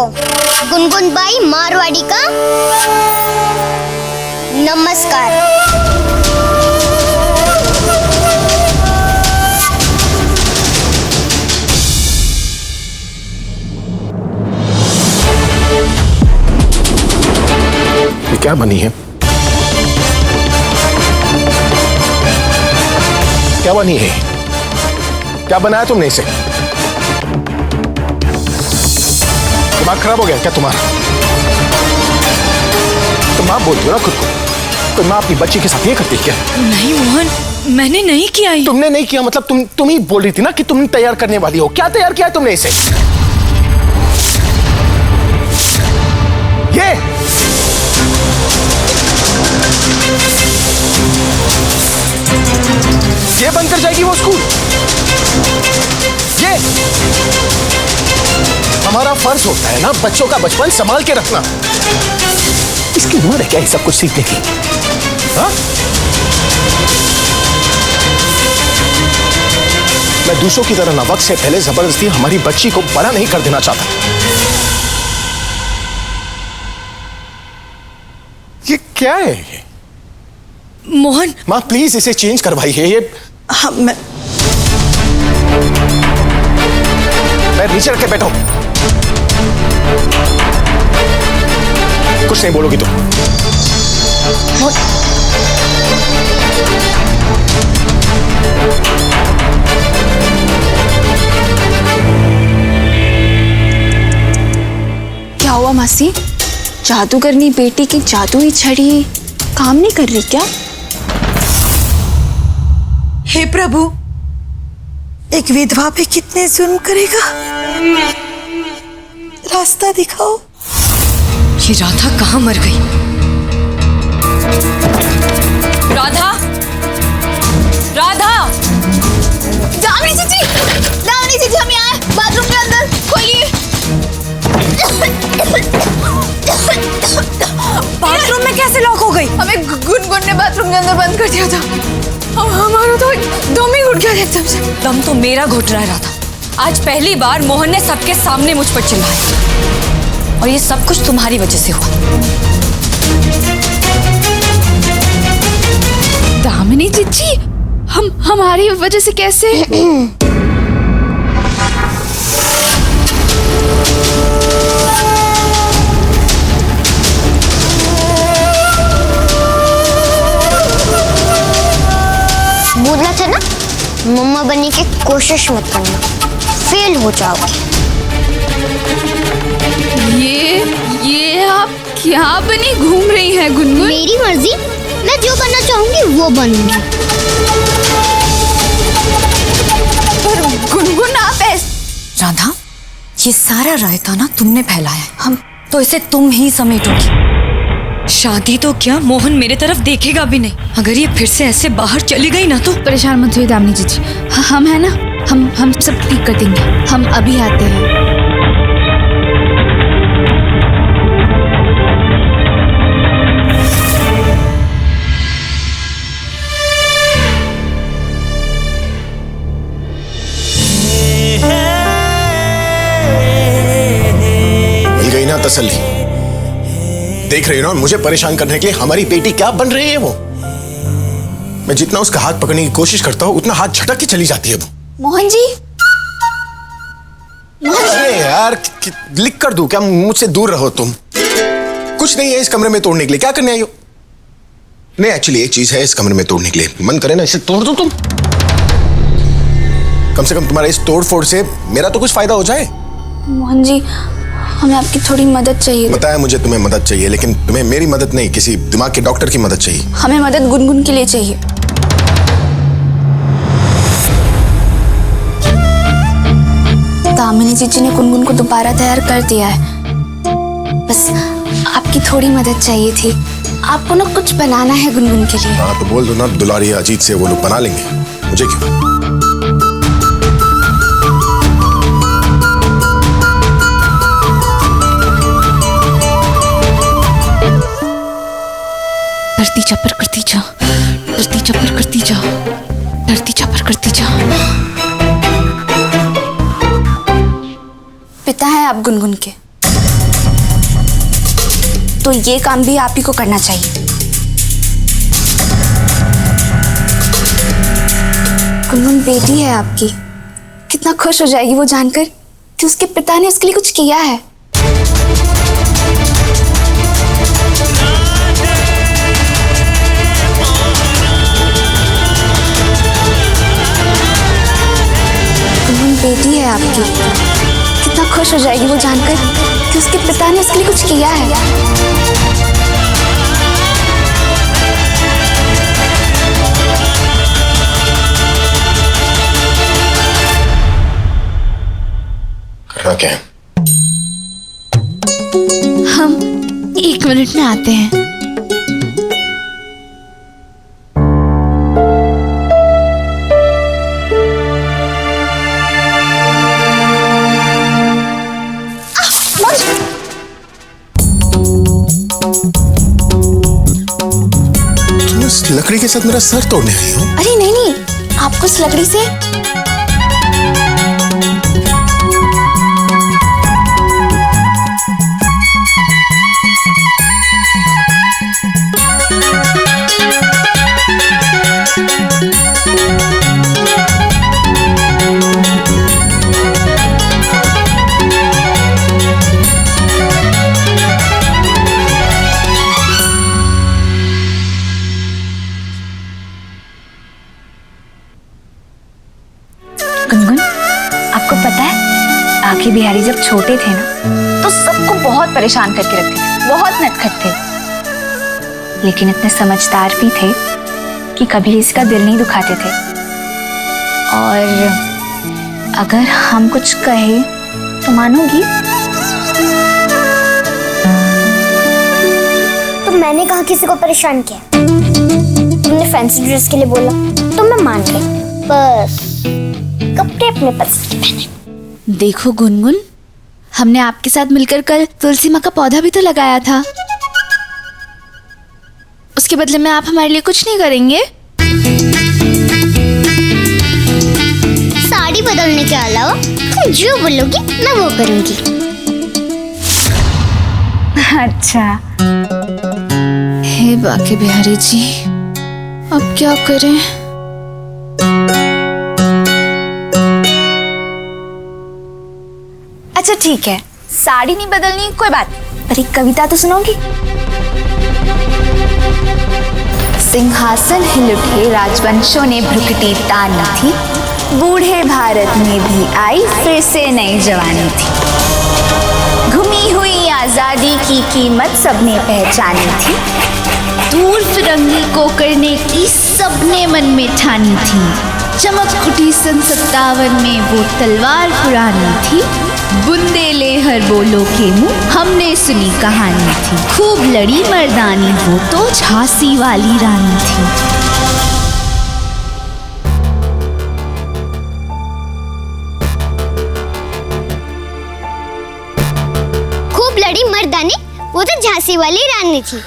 को गुनगुन बाई मारवाड़ी का नमस्कार। ये क्या बनी है? क्या बनी है? क्या बनाया तुमने इसे? दिमाग खराब हो गया क्या तुम्हारा? तुम मां बोलती हो ना खुद को, कोई मां अपनी बच्ची के साथ ये करती है क्या? नहीं मोहन, मैंने नहीं किया ये। तुमने नहीं किया मतलब तुम ही बोल रही थी ना कि तुम तैयार करने वाली हो। क्या तैयार किया है तुमने इसे? ये बंद कर जाएगी वो स्कूल। ये हमारा फर्ज होता है ना बच्चों का बचपन संभाल के रखना। इसकी उम्र है क्या ये सब कुछ सीखने की? हाँ? मैं दूसरों की तरह ना वक्त से पहले जबरदस्ती हमारी बच्ची को बड़ा नहीं कर देना चाहता। ये क्या है ये? मोहन माँ प्लीज इसे चेंज करवाइए। ये हाँ, मैं नीचे रख के बैठा हूं। कुछ नहीं बोलोगी तुम। क्या हुआ मासी? जादूगरनी बेटी की जादुई छड़ी काम नहीं कर रही क्या? हे प्रभु, एक विधवा पे कितने जुल्म करेगा? रास्ता दिखाओ। ये राधा कहाँ मर गई? राधा, राधा! दामिनी जीजी, हम यहाँ हैं, बाथरूम के अंदर, खोलिए। बाथरूम में कैसे लॉक हो गई? हमें गुनगुन ने बाथरूम के अंदर बंद कर दिया था। हमारा तो दम ही घुट गया एकदम से। दम तो मेरा घुट रहा है राधा। आज पहली बार मोहन ने सबके सामने मुझ पर चिल्लाया और ये सब कुछ तुम्हारी वजह से हुआ। दामिनी जीजी, हमारी वजह से कैसे? बोला था ना मम्मा बनने की कोशिश मत करना, फेल हो जाओगे। ये आप क्या बनी घूम रही हैं गुनगुन? मेरी मर्जी, मैं जो बनना चाहूंगी वो बनूंगी। पर गुनगुन आप राधा, ये सारा रायता ना तुमने फैलाया है, हम तो इसे तुम ही समेटोगी। शादी तो क्या, मोहन मेरे तरफ देखेगा भी नहीं। अगर ये फिर से ऐसे बाहर चली गई ना तो। परेशान मत होइए दामिनी जीजी, हम है ना, हम सब ठीक कर देंगे। हम अभी आते हैं। मिल गई ना तसल्ली? देख रही हो ना मुझे परेशान करने के लिए हमारी बेटी क्या बन रही है वो। मैं जितना उसका हाथ पकड़ने की कोशिश करता हूँ उतना हाथ झटक के चली जाती है वो। मोहन जी, अरे यार लिख कर दूं क्या? मुझसे दूर रहो तुम। कुछ नहीं है इस कमरे में तोड़ने के लिए। क्या करने आई हो? नहीं एक्चुअली एक चीज है इस कमरे में तोड़ने के लिए। मन करे ना इसे तोड़ दो तुम। कम से कम तुम्हारे इस तोड़ फोड़ से मेरा तो कुछ फायदा हो जाए। मोहन जी, हमें आपकी थोड़ी मदद चाहिए। बताया मुझे तुम्हें मदद चाहिए, लेकिन तुम्हें मेरी मदद नहीं, किसी दिमाग के डॉक्टर की मदद चाहिए। हमें मदद गुनगुन के लिए चाहिए। दामिनी जीजी ने गुनगुन को दोबारा तैयार कर दिया है। बस आपकी थोड़ी मदद चाहिए थी। आपको ना कुछ बनाना है गुनगुन के लिए। हाँ तो बोल दो ना दुलारी अजीत से, वो लोग बना लेंगे। मुझे क्यों? धरती चपर करती जा, धरती चपर करती जा, धरती चपर करती जा। पिता है आप गुनगुन के। तो ये काम भी आप ही को करना चाहिए। गुनगुन बेटी है आपकी, कितना खुश हो जाएगी वो जानकर कि उसके पिता ने उसके लिए कुछ किया है। गुनगुन बेटी है आपकी, कितना खुश हो जाएगी वो जानकर कि उसके पिता ने उसके लिए कुछ किया है। करना क्या है? हम 1 मिनट में आते हैं। तुम इस लकड़ी के साथ मेरा सर तोड़ने आई हो? अरे नहीं नहीं, आपको इस लकड़ी से गुनगुन, आपको पता है आके बिहारी जब छोटे थे ना तो सबको बहुत परेशान करके रखते थे, बहुत नटखट थे, लेकिन इतने समझदार भी थे कि कभी इसका दिल नहीं दुखाते थे। और अगर हम कुछ कहे तो मानोगी? तो मैंने कहा किसी को परेशान किया? तुमने फैंसी ड्रेस के लिए बोला तो मैं मान गई, बस कपड़े अपने पसंद के पहने। देखो गुनगुन, हमने आपके साथ मिलकर कल तुलसी माँ का पौधा भी तो लगाया था। उसके बदले में आप हमारे लिए कुछ नहीं करेंगे? साड़ी बदलने के अलावा तुम जो बोलोगी मैं वो करूंगी। अच्छा, हे बाके बिहारी जी, अब क्या करें? अच्छा ठीक है, साड़ी नहीं बदलनी, कोई बात नहीं, पर एक कविता तो सुनोगी? सिंहासन हिल उठे राजवंशों ने भ्रुकुटी तान थी, बूढ़े भारत में भी आई फिर से नई जवानी थी। घुमी हुई आजादी की कीमत सबने पहचानी थी, दूर फिरंगी को करने की सबने मन में ठानी थी। चमक उठी सन 57 में वो तलवार पुरानी थी, बुंदेले हर बोलो के मुंह हमने सुनी कहानी थी। खूब लड़ी मर्दानी वो तो झांसी वाली रानी थी। खूब लड़ी मर्दानी वो तो झांसी वाली रानी थी।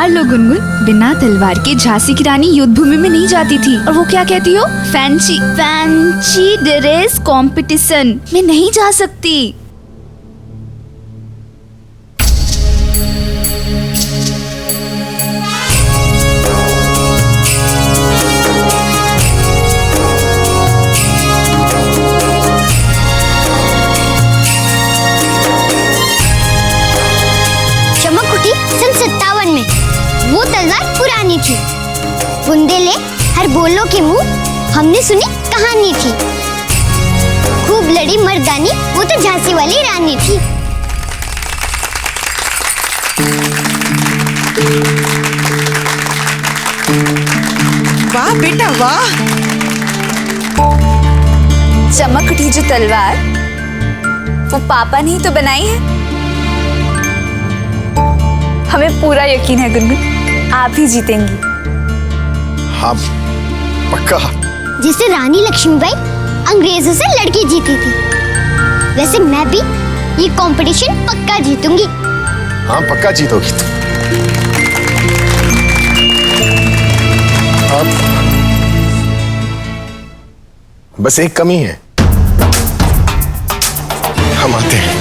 तलवार लो गुनगुन, बिना तलवार के झांसी की रानी युद्ध भूमि में नहीं जाती थी। और वो क्या कहती हो, फैंसी ड्रेस कंपटीशन में नहीं जा सकती। चमक उठी सन 57 में, वो तलवार पुरानी थी। बुंदेले हर बोलों के मुंह, हमने सुनी कहानी थी। खूब लड़ी मर्दानी, वो तो झांसी वाली रानी थी। वाह बेटा वाह। चमक उठी जो तलवार, वो पापा ने ही तो बनाई है। हमें पूरा यकीन है गुनगुन, आप ही जीतेंगी। हाँ पक्का। जिसे रानी लक्ष्मीबाई अंग्रेजों से लड़के जीती थी, वैसे मैं भी ये कंपटीशन पक्का जीतूंगी। हाँ पक्का जीतोगी तुम। अब बस एक कमी है, हम आते हैं।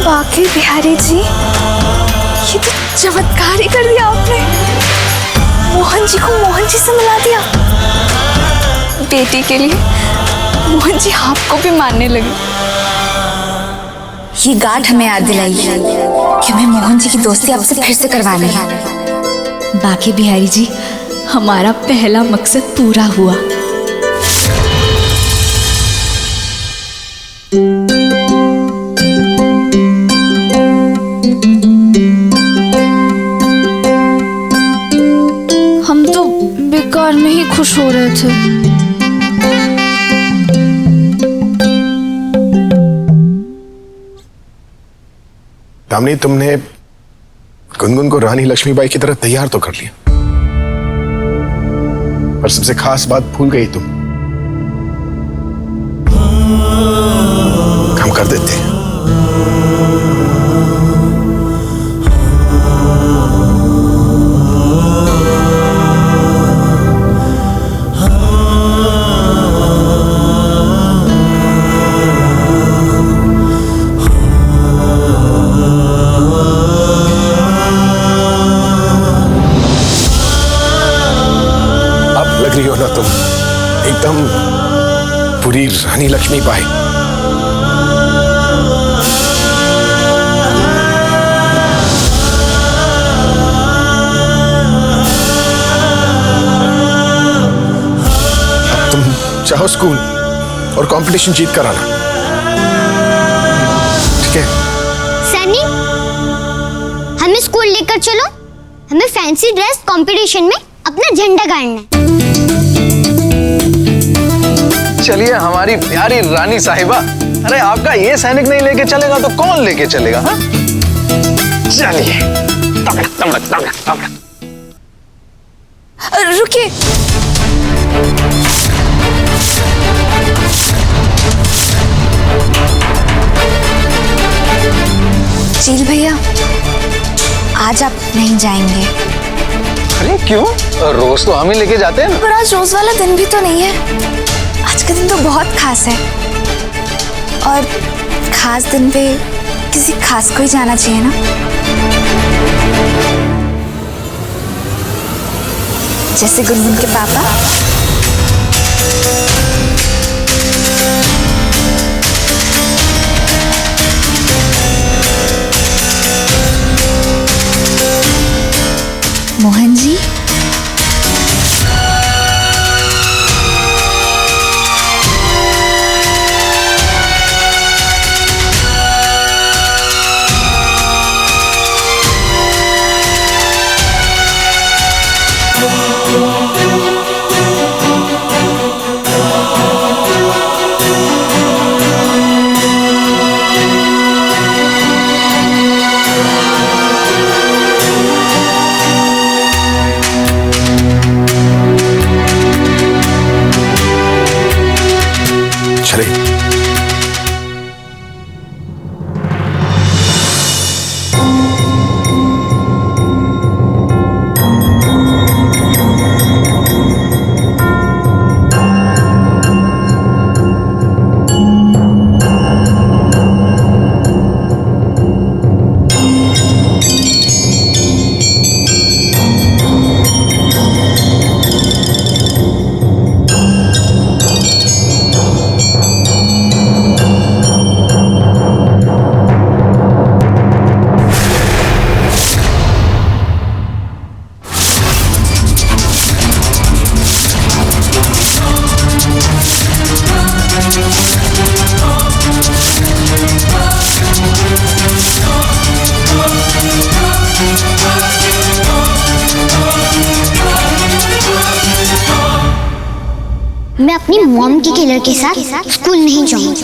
बाकी बिहारी जी, ये तो चमत्कार ही कर दिया आपने। मोहन जी को मोहन जी से मिला दिया। बेटी के लिए मोहन जी आपको भी मानने लगे। ये गांठ हमें याद दिलाई कि हमें मोहन जी की दोस्ती आपसे फिर से करवानी है। बाकी बिहारी जी, हमारा पहला मकसद पूरा हुआ। हम तो बेकार में ही खुश हो रहे थे। दामिनी, तुमने गुनगुन को रानी लक्ष्मीबाई की तरह तैयार तो कर लिया, पर सबसे खास बात भूल गई तुम। हम कर देते हैं। लग रही हो ना तुम एकदम पूरी रानी लक्ष्मीबाई। अब तुम चाहो स्कूल और कंपटीशन जीत कर आना, ठीक है? सनी, हमें स्कूल लेकर चलो। हमें फैंसी ड्रेस कंपटीशन में अपना झंडा गाड़ना है। चलिए हमारी प्यारी रानी साहिबा। अरे आपका ये सैनिक नहीं लेके चलेगा तो कौन लेके चलेगा? हाँ चलिए। तमड़क तमड़क तमड़क तमड़क। रुकिए। चील भैया, आज आप नहीं जाएंगे। अरे क्यों? रोज तो हम ही लेके जाते हैं। पर आज रोज वाला दिन भी तो नहीं है। आज का दिन तो बहुत खास है, और खास दिन पे किसी खास को ही जाना चाहिए ना। जैसे गुनगुन के पापा। मोहन जी। मैं अपनी मॉम के किलर के साथ स्कूल नहीं जाऊंगी।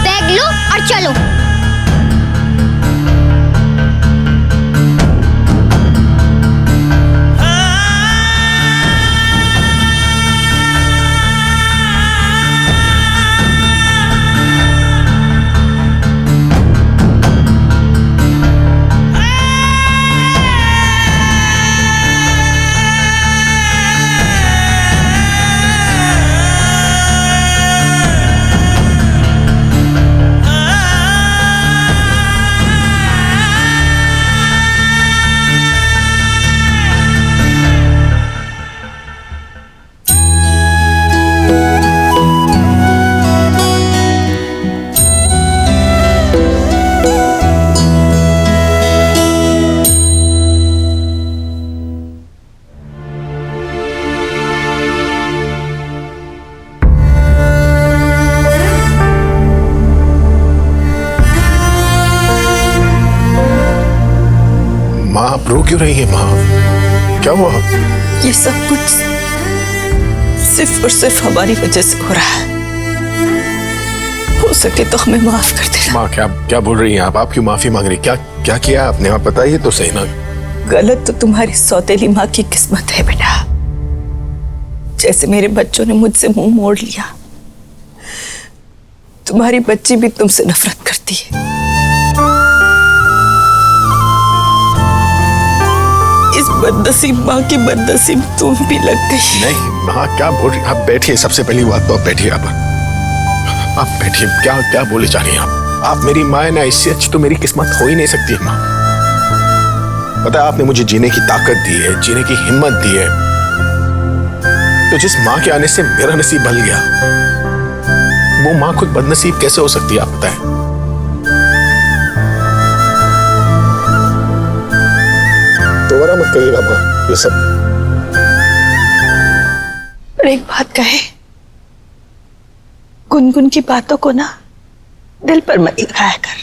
बैग लो और चलो। माँ आप रो क्यों रही है? माँ क्या हुआ? ये सब कुछ सिर्फ और सिर्फ हमारी वजह से हो रहा है। हो सके तो हमें माफ कर देना। माँ क्या क्या बोल रही हैं आप क्यों माफी मांग रही? क्या क्या किया आपने? आप बताइए तो सही ना। गलत तो तुम्हारी सौतेली माँ की किस्मत है बेटा। जैसे मेरे बच्चों ने मुझसे मुंह मोड़ लिया, तुम्हारी बच्ची भी तुमसे नफरत करती है। इस बदनसीब माँ की बदनसीब तुम भी लग गई। नहीं माँ क्या बोल रही? आप बैठिए, सबसे पहली बात तो आप बैठिए। आप बैठिए। क्या क्या बोले जा रही हैं आप मेरी माँ है ना, इससे अच्छी तो मेरी किस्मत हो ही नहीं सकती है माँ। पता है आपने मुझे जीने की ताकत दी है, जीने की हिम्मत दी है, तो जिस माँ के आने से मेरा नसीब बदल गया, वो माँ खुद बदनसीब कैसे हो सकती है आप बताएं? दोबारा मत करिएगा माँ ये सब। पर एक बात कहे, गुनगुन की बातों को ना दिल पर मत लगाया कर।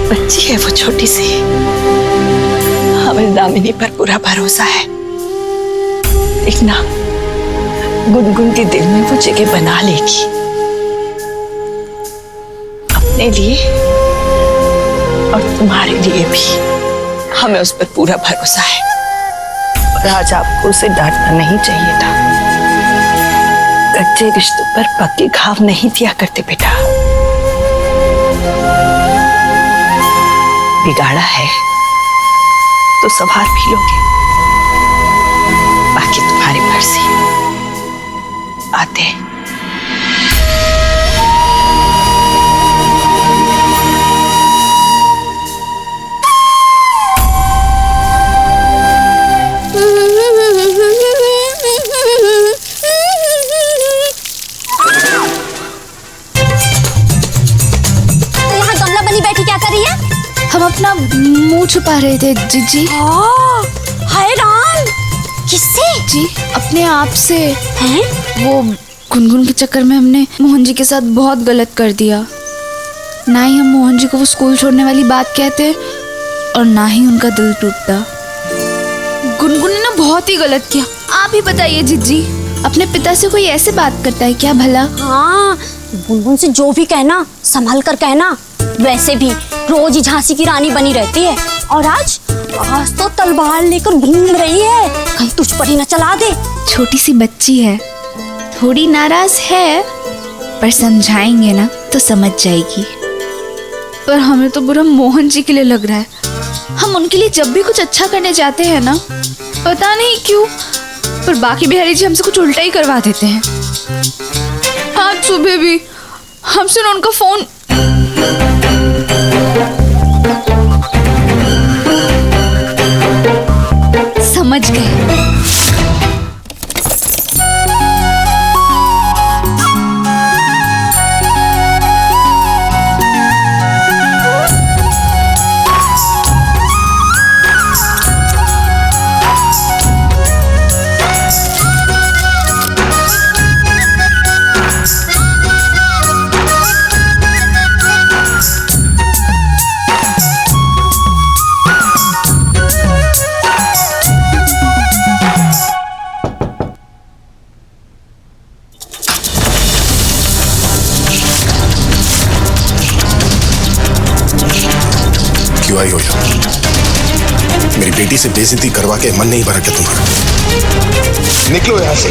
बच्ची है वो छोटी सी, हमें दामिनी पर पूरा भरोसा है। देखना गुनगुन के दिल में वो जगह बना लेगी, अपने लिए और तुम्हारे लिए भी। हमें उस पर पूरा भरोसा है। और आज आपको उसे डांटना नहीं चाहिए था। कच्चे रिश्तों पर पक्के घाव नहीं दिया करते बेटा। बिगाड़ा है तो संभाल भी लोगे, बाकी तुम्हारी मर्जी। आते हैं। हम अपना मुंह छुपा रहे थे जीजी। हैरान किससे? जी अपने आप से। हैं? वो गुनगुन के चक्कर में हमने मोहन जी के साथ बहुत गलत कर दिया। ना ही हम मोहन जी को वो स्कूल छोड़ने वाली बात कहते और ना ही उनका दिल टूटता। गुनगुन ने ना बहुत ही गलत किया। आप ही बताइए जीजी। अपने पिता से कोई ऐसे बात करता है क्या भला? हाँ, गुनगुन से जो भी कहना संभल कर कहना। वैसे भी रोज ही झांसी की रानी बनी रहती है, और आज तो तलवार लेकर घूम रही है, कहीं तुझ पर ही न चला दे। छोटी सी बच्ची है, थोड़ी नाराज है, पर समझाएंगे ना तो समझ जाएगी। पर हमें तो बुरा मोहन जी के लिए लग रहा है। हम उनके लिए जब भी कुछ अच्छा करने जाते हैं ना, पता नहीं क्यों, पर बाकी बिहारी जी हमसे कुछ उल्टा ही करवा देते हैं। आज सुबह भी हमसे ना उनका फोन समझ गए। क्यों आई हो यहाँ? मेरी बेटी से बेइज्जती करवा के मन नहीं भरा क्या तुम्हारा? निकलो यहाँ से।